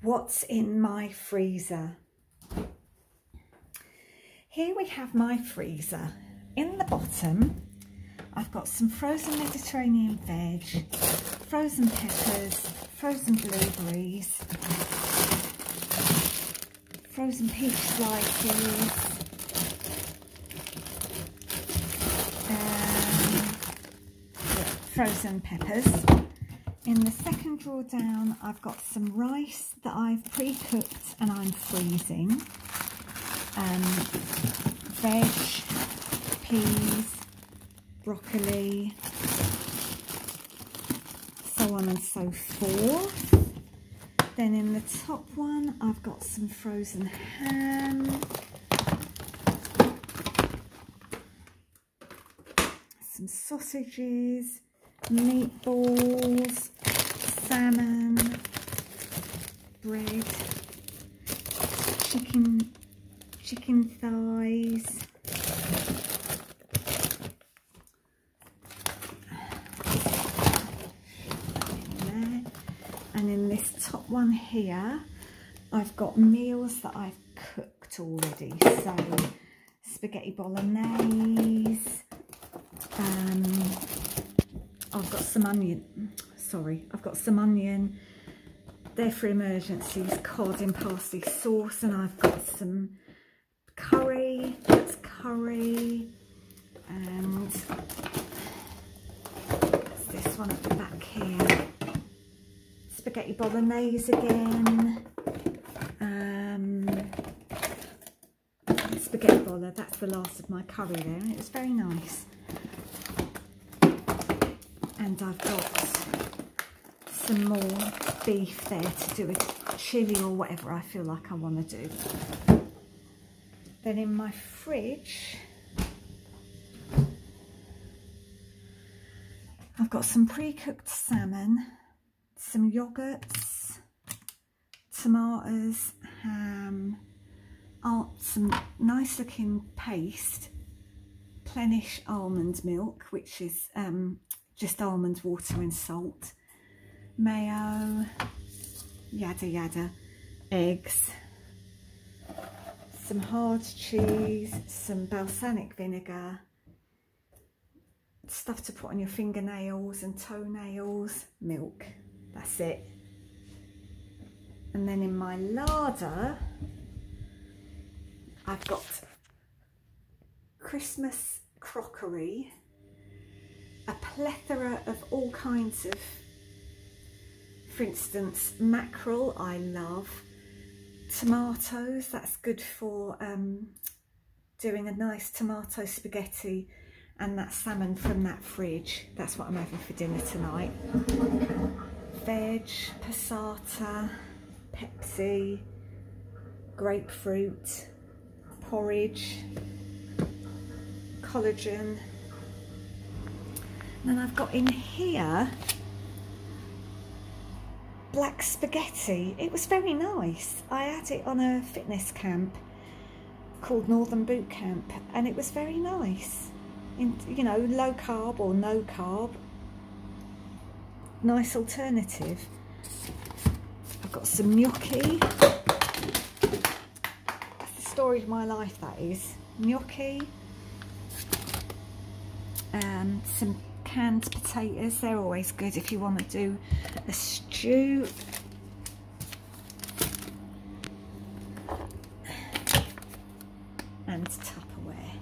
what's in my freezer. Here we have my freezer. In the bottom, I've got some frozen Mediterranean veg, frozen peppers, frozen blueberries, frozen peach slices, frozen peppers. In the second drawer down, I've got some rice that I've pre-cooked and I'm freezing. Veg, peas, broccoli, so on and so forth. Then in the top one, I've got some frozen ham, some sausages, meatballs, salmon, bread, chicken thighs, and in this top one here I've got meals that I've cooked already. So spaghetti bolognese, I've got some onion, they're for emergencies, cod in parsley sauce, and I've got some curry, that's curry, and this one at the back here, spaghetti bolognese again, spaghetti bolo, that's the last of my curry there, and it was very nice. And I've got some more beef there to do a chilli or whatever I feel like I want to do. Then in my fridge, I've got some pre-cooked salmon, some yogurts, tomatoes, ham, some nice looking paste, Plenish almond milk, which is just almond water and salt, mayo, yada yada, eggs, some hard cheese, some balsamic vinegar, stuff to put on your fingernails and toenails, milk, that's it. And then in my larder, I've got Christmas crockery, a plethora of all kinds of, for instance, mackerel I love, tomatoes, that's good for doing a nice tomato spaghetti, and that salmon from that fridge, that's what I'm having for dinner tonight. Veg, passata, Pepsi, grapefruit, porridge, collagen. And then I've got in here black spaghetti. It was very nice. I had it on a fitness camp called Northern Boot Camp, and it was very nice. You know, low carb or no carb, nice alternative. I've got some gnocchi. That's the story of my life, that is. Gnocchi, some canned potatoes, they're always good if you want to do a stew. And Tupperware.